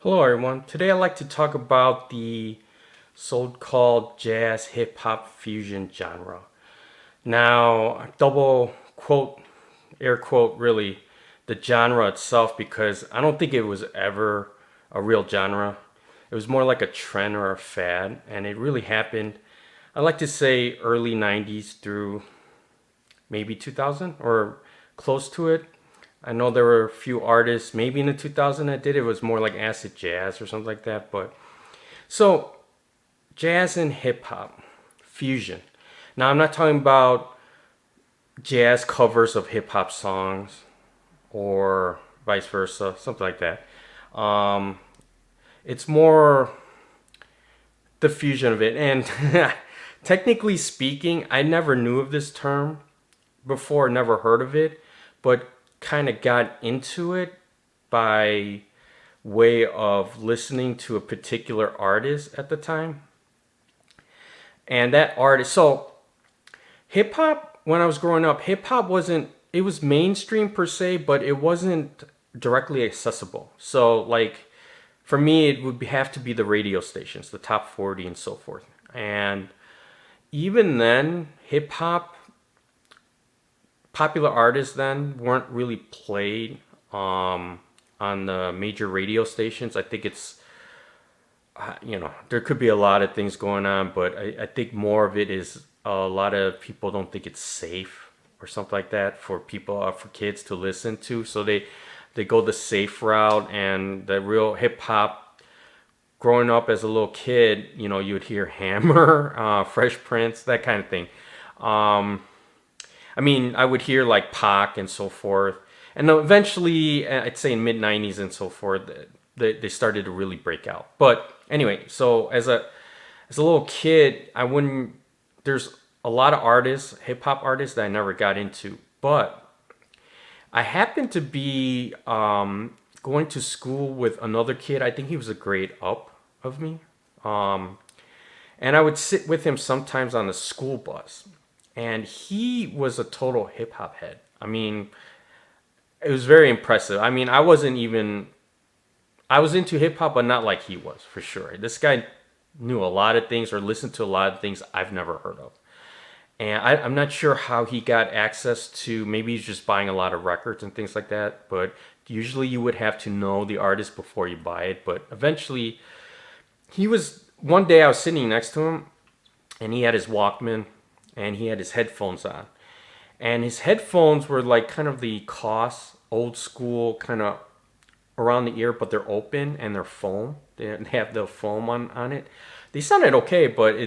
Hello, everyone. Today I'd like to talk about the so-called jazz hip hop fusion genre. Now, double quote, air quote, really, the genre itself, because I don't think it was ever a real genre. It was more like a trend or a fad, and it really happened, I like to say, early 90s through maybe 2000 or close to it. I know there were a few artists maybe in the 2000 that did it. It was more like acid jazz or something like that. But so jazz and hip hop fusion. Now I'm not talking about jazz covers of hip hop songs or vice versa, something like that. Um, it's more the fusion of it. And technically speaking, I never knew of this term before, never heard of it, but kind of got into it by way of listening to a particular artist at the time. And that artist, so hip hop, when I was growing up, hip hop wasn't, it was mainstream per se, but it wasn't directly accessible. So, like, for me, it would have to be the radio stations, the top 40 and so forth. And even then, hip hop, popular artists then weren't really played on the major radio stations. I think it's there could be a lot of things going on, but I think more of it is a lot of people don't think it's safe or something like that for people for kids to listen to, so they go the safe route. And the real hip hop, growing up as a little kid, you would hear Hammer, Fresh Prince, that kind of thing. Um, I mean, I would hear like Pac and so forth. And then eventually, I'd say in mid 90s and so forth, they started to really break out. But anyway, so as a little kid, I wouldn't. There's a lot of artists, hip hop artists, that I never got into. But I happened to be going to school with another kid. I think he was a grade up of me. Um, and I would sit with him sometimes on the school bus. And he was a total hip hop head. I mean, it was very impressive. I mean, I was into hip hop, but not like he was, for sure. This guy knew a lot of things or listened to a lot of things I've never heard of. And I'm not sure how he got access to, maybe he's just buying a lot of records and things like that. But usually you would have to know the artist before you buy it. But eventually, one day I was sitting next to him, and he had his Walkman and he had his headphones on. And his headphones were like kind of the COS, old school, kind of around the ear, but they're open and they're foam. They have the foam on it. They sounded okay, but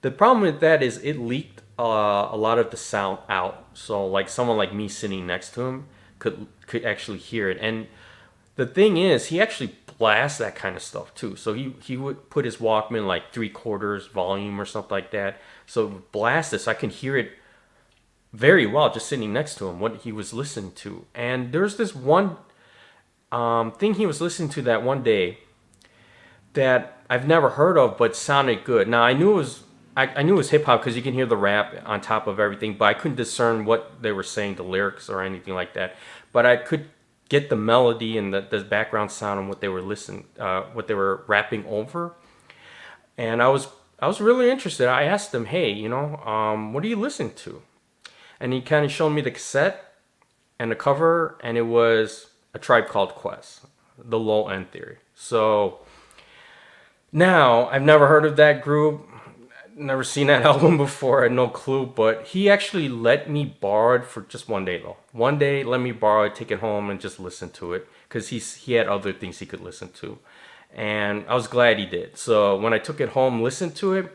the problem with that is it leaked a lot of the sound out. So like someone like me sitting next to him could actually hear it. And the thing is, he actually blasts that kind of stuff too. So he would put his Walkman like 3/4 volume or something like that. So it would blast this. I can hear it very well just sitting next to him, what he was listening to. And there's this one thing he was listening to that one day that I've never heard of, but sounded good. Now I knew it was hip hop because you can hear the rap on top of everything, but I couldn't discern what they were saying, the lyrics or anything like that. But I could get the melody and the background sound and what they were what they were rapping over. And I was really interested. I asked him, hey, what are you listening to? And he kind of showed me the cassette and the cover, and it was A Tribe Called Quest, the Low End Theory. So now I've never heard of that group, never seen that album before, I had no clue. But he actually let me borrow it for just one day though. One day, let me borrow it, take it home, and just listen to it because he had other things he could listen to, and I was glad he did. So when I took it home, listened to it,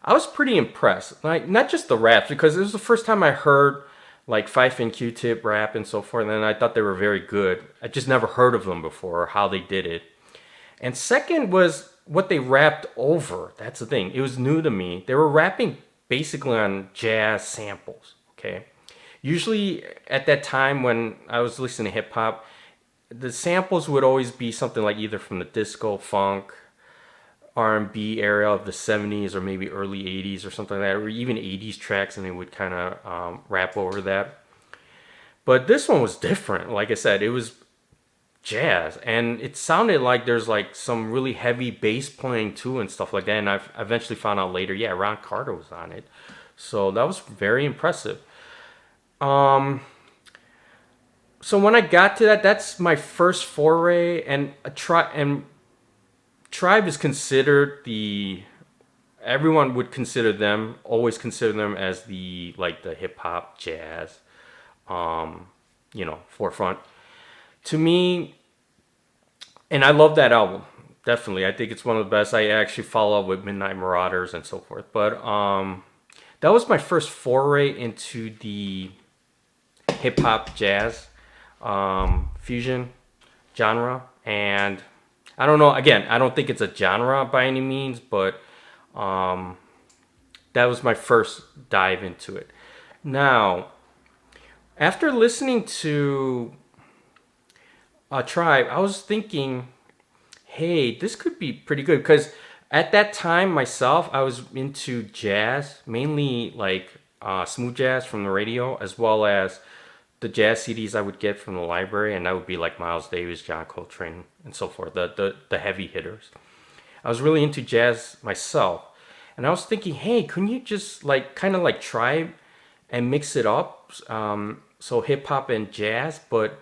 I was pretty impressed. Like, not just the raps, because it was the first time I heard like Fife and Q-Tip rap and so forth, and I thought they were very good. I just never heard of them before or how they did it. And second was what they rapped over. That's the thing. It was new to me. They were rapping basically on jazz samples. Okay. Usually at that time when I was listening to hip hop, the samples would always be something like either from the disco, funk, R&B era of the 70s or maybe early 80s or something like that, or even 80s tracks, and they would kind of rap over that. But this one was different. Like I said, it was jazz, and it sounded like there's like some really heavy bass playing too and stuff like that. And I've eventually found out later, yeah, Ron Carter was on it, so that was very impressive. Um, so when I got to that, that's my first foray, and Tribe is considered the everyone would consider them always consider them as the like the hip hop jazz, um, forefront to me, and I love that album. Definitely, I think it's one of the best. I actually follow up with Midnight Marauders and so forth. But that was my first foray into the hip hop jazz fusion genre, and I don't know. Again, I don't think it's a genre by any means, but um, that was my first dive into it. Now, after listening to Tribe, I was thinking, hey, this could be pretty good because at that time myself, I was into jazz, mainly like smooth jazz from the radio, as well as the jazz CDs I would get from the library, and that would be like Miles Davis, John Coltrane, and so forth, the heavy hitters. I was really into jazz myself, and I was thinking, hey, couldn't you just like kind of like try and mix it up, so hip hop and jazz, but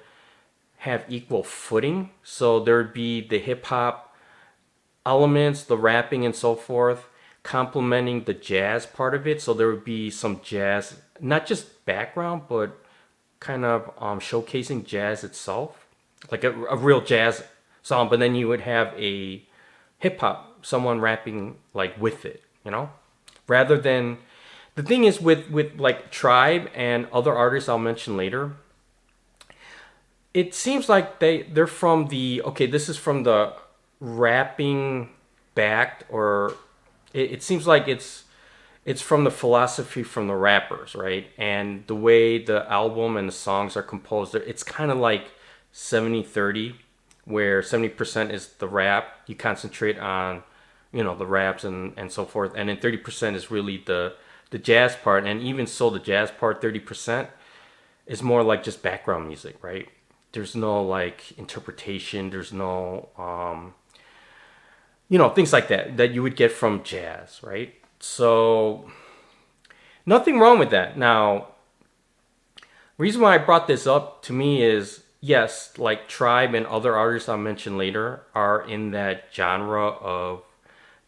have equal footing. So there'd be the hip hop elements, the rapping, and so forth, complementing the jazz part of it. So there would be some jazz, not just background, but kind of showcasing jazz itself, like a real jazz song. But then you would have a hip hop, someone rapping like with it, rather than the thing is with like Tribe and other artists I'll mention later. It seems like they're from the okay. This is from the rapping backed, or it seems like it's from the philosophy from the rappers, right? And the way the album and the songs are composed, it's kind of like 70-30, where 70% is the rap. You concentrate on, the raps and so forth. And then 30% is really the jazz part. And even so, the jazz part, 30%, is more like just background music, right? There's no like interpretation. There's no, things like that you would get from jazz, right? So nothing wrong with that. Now, reason why I brought this up to me is yes, like Tribe and other artists I'll mention later are in that genre of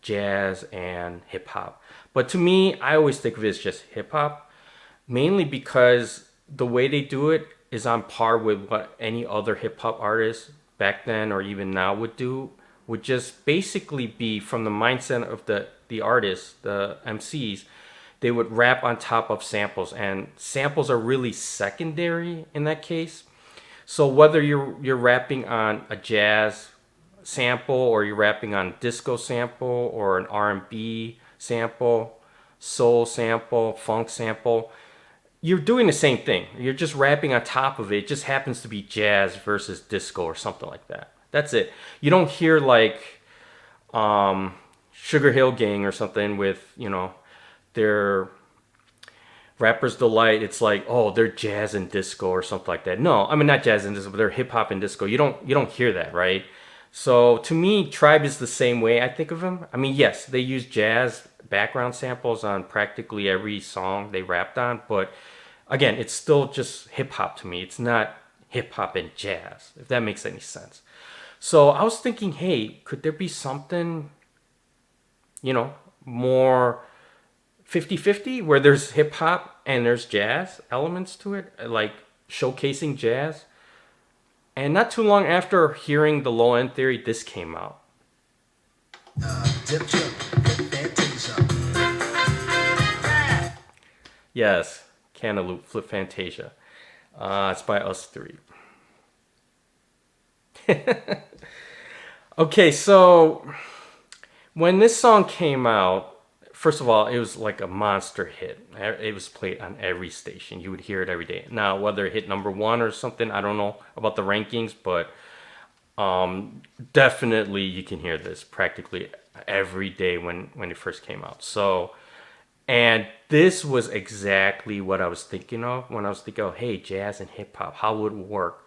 jazz and hip hop. But to me, I always think of it as just hip hop, mainly because the way they do it is on par with what any other hip hop artist back then or even now would do, would just basically be from the mindset of the artists, the MCs. They would rap on top of samples, and samples are really secondary in that case. So whether you're rapping on a jazz sample, or you're rapping on a disco sample, or an R&B sample, soul sample, funk sample, you're doing the same thing. You're just rapping on top of it. It just happens to be jazz versus disco or something like that. That's it. You don't hear like Sugar Hill Gang or something with, their Rapper's Delight. It's like, oh, they're jazz and disco or something like that. No, I mean not jazz and disco, but they're hip hop and disco. You don't hear that, right? So to me, Tribe is the same way I think of them. I mean, yes, they use jazz background samples on practically every song they rapped on, but again, it's still just hip hop to me. It's not hip hop and jazz, if that makes any sense. So I was thinking, hey, could there be something, more 50-50, where there's hip hop and there's jazz elements to it, like showcasing jazz? And not too long after hearing the low end theory, this came out. Yes, Cantaloop, Flip Fantasia. It's by US3. Okay, so when this song came out, first of all, it was like a monster hit. It was played on every station. You would hear it every day. Now, whether it hit number one or something, I don't know about the rankings, but definitely you can hear this practically every day when it first came out. So, and this was exactly what I was thinking of when I was thinking, oh, hey, jazz and hip hop, how would it work?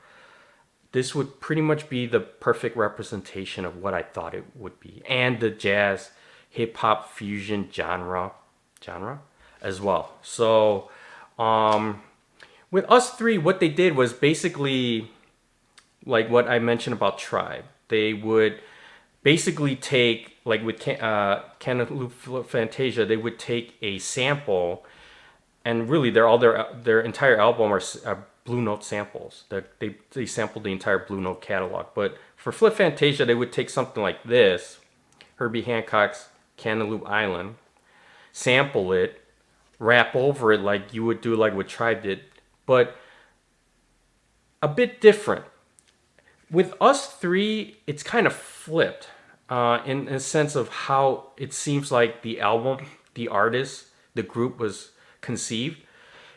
this would pretty much be the perfect representation of what I thought it would be, and the jazz hip hop fusion genre as well. So with Us Three, what they did was basically like what I mentioned about Tribe. They would basically take, like with Cantaloop Fantasia, they would take a sample, and really their entire album are Blue Note samples. They sampled the entire Blue Note catalog. But for Flip Fantasia, they would take something like this, Herbie Hancock's Cantaloupe Island, sample it, rap over it like you would do like what Tribe did, but a bit different. With Us Three, it's kind of flipped in a sense of how it seems like the album, the artist, the group was conceived.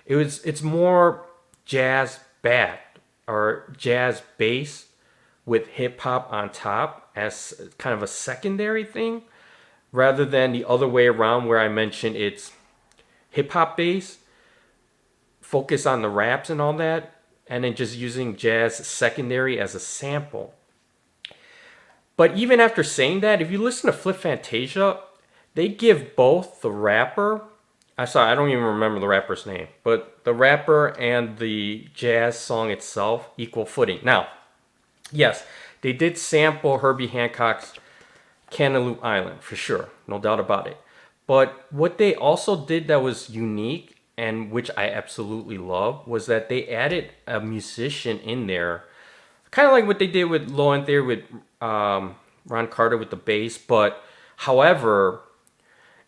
It's more jazz backed or jazz bass with hip hop on top as kind of a secondary thing, rather than the other way around where I mentioned it's hip hop bass, focus on the raps and all that, and then just using jazz secondary as a sample. But even after saying that, if you listen to Flip Fantasia, they give both the rapper, I don't even remember the rapper's name, but the rapper and the jazz song itself equal footing. Now, yes, they did sample Herbie Hancock's Cantaloupe Island for sure, no doubt about it. But what they also did that was unique, and which I absolutely love, was that they added a musician in there, kind of like what they did with Low End Theory with Ron Carter with the bass. But however,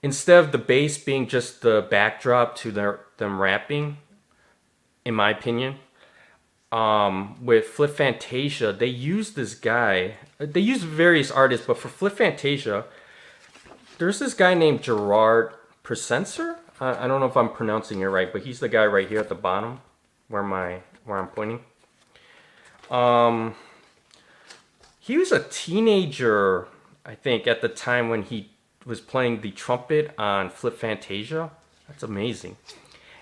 instead of the bass being just the backdrop to them rapping, in my opinion, with Flip Fantasia, they used this guy. They used various artists, but for Flip Fantasia, there's this guy named Gerard Presenser. I don't know if I'm pronouncing it right, but he's the guy right here at the bottom where I'm pointing. He was a teenager, I think, at the time when he was playing the trumpet on Flip Fantasia. That's amazing.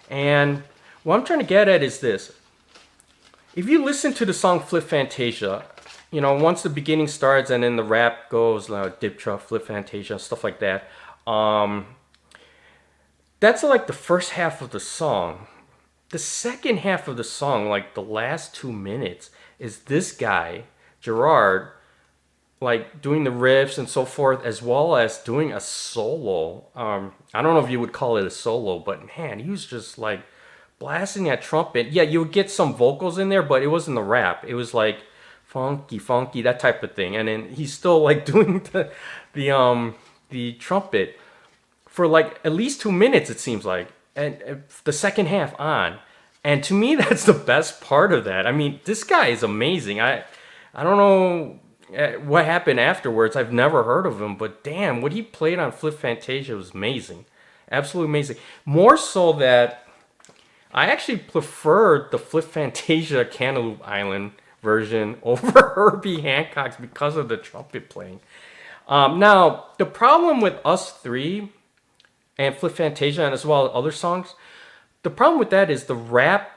And what I'm trying to get at is this. If you listen to the song Flip Fantasia, you know, once the beginning starts and then the rap goes, dip truck, Flip Fantasia, stuff like that, that's like the first half of the song. The second half of the song, like the last 2 minutes, is this guy, Gerard, like doing the riffs and so forth, as well as doing a solo. I don't know if you would call it a solo, but man, he was just like blasting that trumpet. Yeah, you would get some vocals in there, but it wasn't the rap. It was like funky, that type of thing. And then he's still like doing the trumpet for like at least 2 minutes, it seems like, and the second half on. And to me, that's the best part of that. I mean, this guy is amazing. I don't know what happened afterwards. I've never heard of him, but damn, what he played on Flip Fantasia was amazing. Absolutely amazing. More so that I actually preferred the Flip Fantasia Cantaloupe Island version over Herbie Hancock's because of the trumpet playing. Now, the problem with Us Three and Flip Fantasia, and as well as other songs, the problem with that is the rap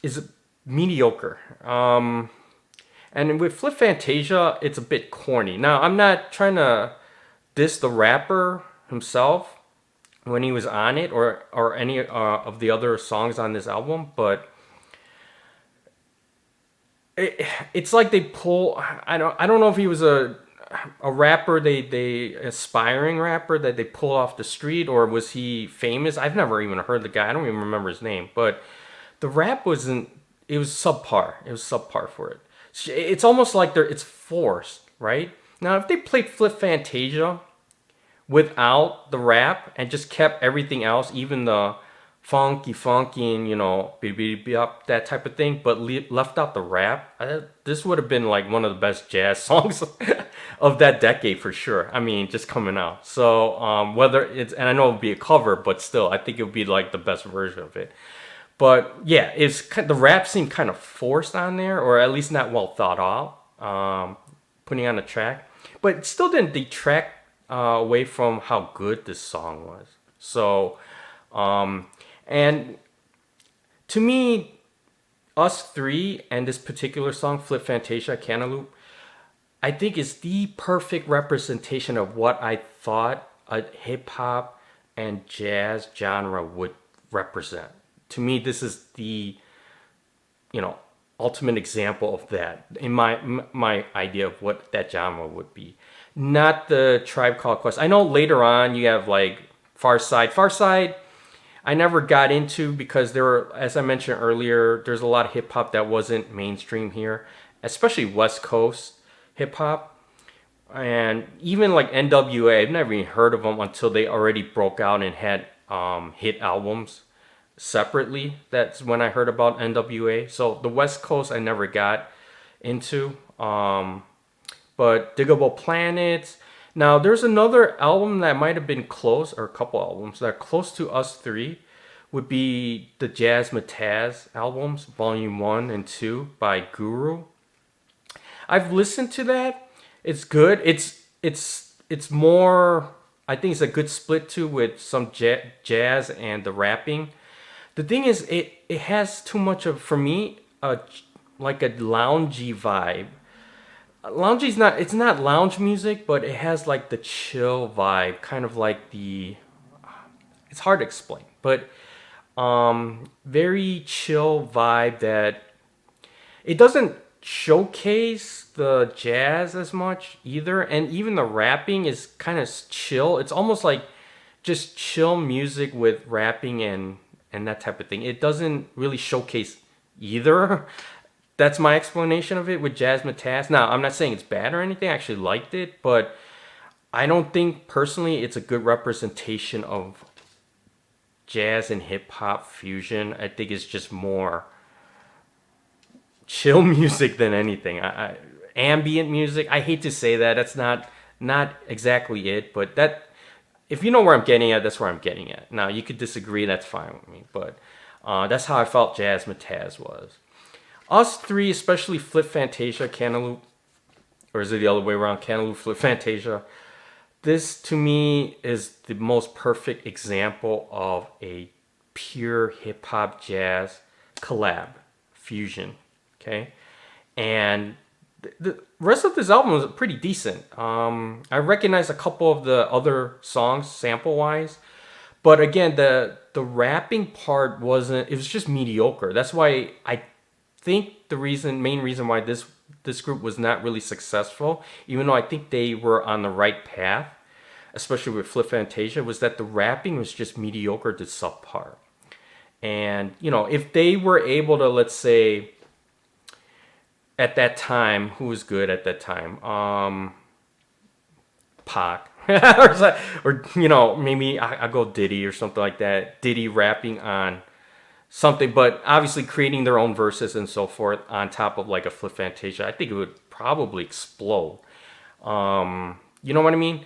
is mediocre. And with Flip Fantasia, it's a bit corny. Now, I'm not trying to diss the rapper himself when he was on it, or any of the other songs on this album, but it's like they pull. I don't know if he was a rapper, they aspiring rapper that they pull off the street, or was he famous? I've never even heard the guy. I don't even remember his name, but the rap wasn't. It was subpar. It was subpar for it. It's almost like it's forced, right? Now, if they played Flip Fantasia without the rap and just kept everything else, even the funky and, you know, that type of thing, but left out the rap, this would have been like one of the best jazz songs of that decade for sure. I mean, just coming out. So whether it's, and I know it would be a cover, but still, I think it would be like the best version of it. But yeah, the rap seemed kind of forced on there, or at least not well thought out, putting on the track. But it still didn't detract away from how good this song was. So, and to me, Us Three and this particular song, Flip Fantasia, Cantaloop, I think is the perfect representation of what I thought a hip hop and jazz genre would represent. To me, this is the, you know, ultimate example of that in my idea of what that genre would be. Not the Tribe Called Quest. I know later on you have like Far Side. Far Side I never got into because there were, as I mentioned earlier, there's a lot of hip hop that wasn't mainstream here, especially West Coast hip hop. And even like NWA, I've never even heard of them until they already broke out and had hit albums separately. That's when I heard about NWA. So the West Coast I never got into. But Diggable Planets. Now there's another album that might have been close, or a couple albums that are close to Us Three, would be the Jazz Mataz albums, Volume 1 and 2 by Guru. I've listened to that. It's good. It's more. I think it's a good split too with some jazz and the rapping. The thing is, it has too much of, for me, like a loungy vibe. Loungy's not, it's not lounge music, but it has like the chill vibe, kind of like the, it's hard to explain, but very chill vibe that it doesn't showcase the jazz as much either, and even the rapping is kind of chill. It's almost like just chill music with rapping and that type of thing. It doesn't really showcase either. That's my explanation of it with Jazz Mataz. Now, I'm not saying it's bad or anything. I actually liked it, but I don't think personally it's a good representation of jazz and hip hop fusion. I think it's just more chill music than anything. Ambient music. I hate to say that. That's not exactly it, but that, if you know where I'm getting at, that's where I'm getting at. Now, you could disagree. That's fine with me, but that's how I felt Jazz Mataz was. Us Three, especially Flip Fantasia, Cantaloop, or is it the other way around? Cantaloop, Flip Fantasia. This, to me, is the most perfect example of a pure hip-hop jazz collab, fusion, okay? And the rest of this album was pretty decent. I recognize a couple of the other songs, sample-wise, but again, the rapping part wasn't, it was just mediocre. That's why I think the main reason why this group was not really successful, even though I think they were on the right path, especially with Flip Fantasia, was that the rapping was just mediocre to subpar. And you know, if they were able to, let's say, at that time, who was good at that time? Pac. or you know, maybe I go Diddy or something like that. Diddy rapping on something, but obviously creating their own verses and so forth on top of like a Flip Fantasia, I think it would probably explode. You know what I mean?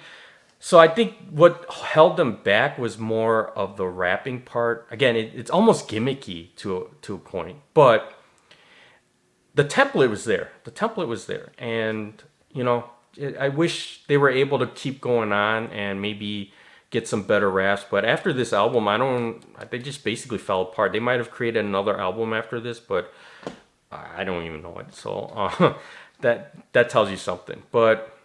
So I think what held them back was more of the rapping part. Again, it's almost gimmicky to a point, but the template was there. The template was there, and you know, I wish they were able to keep going on and maybe get some better raps. But after this album, they just basically fell apart. They might have created another album after this, but I don't even know it. So that tells you something. But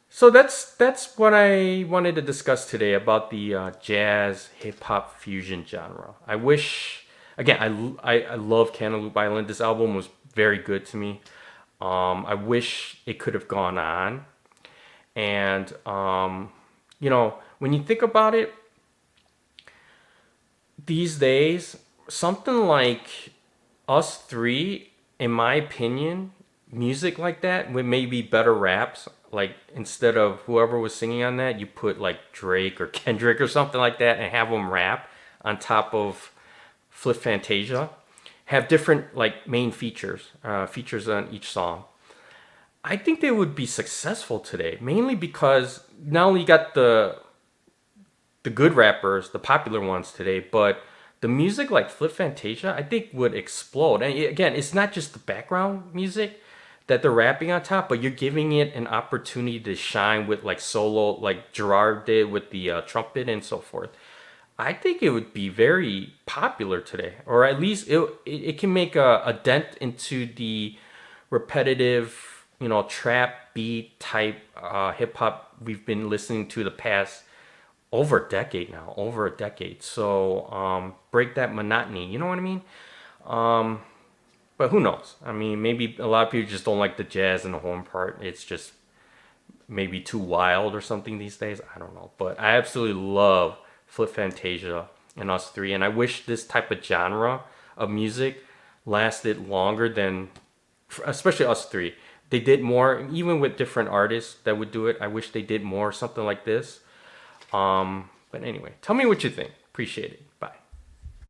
so that's what I wanted to discuss today about the jazz hip hop fusion genre. I wish, again, I love Cantaloupe Island. This album was very good to me. I wish it could have gone on, and you know, when you think about it, these days, something like Us Three, in my opinion, music like that with maybe better raps. Like instead of whoever was singing on that, you put like Drake or Kendrick or something like that and have them rap on top of Flip Fantasia. Have different like main features on each song. I think they would be successful today, mainly because not only you got the good rappers, the popular ones today, but the music like Flip Fantasia, I think would explode. And again, it's not just the background music that they're rapping on top, but you're giving it an opportunity to shine with like solo, like Gerard did with the trumpet and so forth. I think it would be very popular today, or at least it can make a dent into the repetitive, trap beat type hip hop we've been listening to the past over a decade now, over a decade. So break that monotony. You know what I mean? But who knows? I mean, maybe a lot of people just don't like the jazz and the horn part. It's just maybe too wild or something these days. I don't know. But I absolutely love Flip Fantasia and Us Three, and I wish this type of genre of music lasted longer than, especially Us Three. They did more, even with different artists that would do it. I wish they did more something like this. But anyway, tell me what you think. Appreciate it.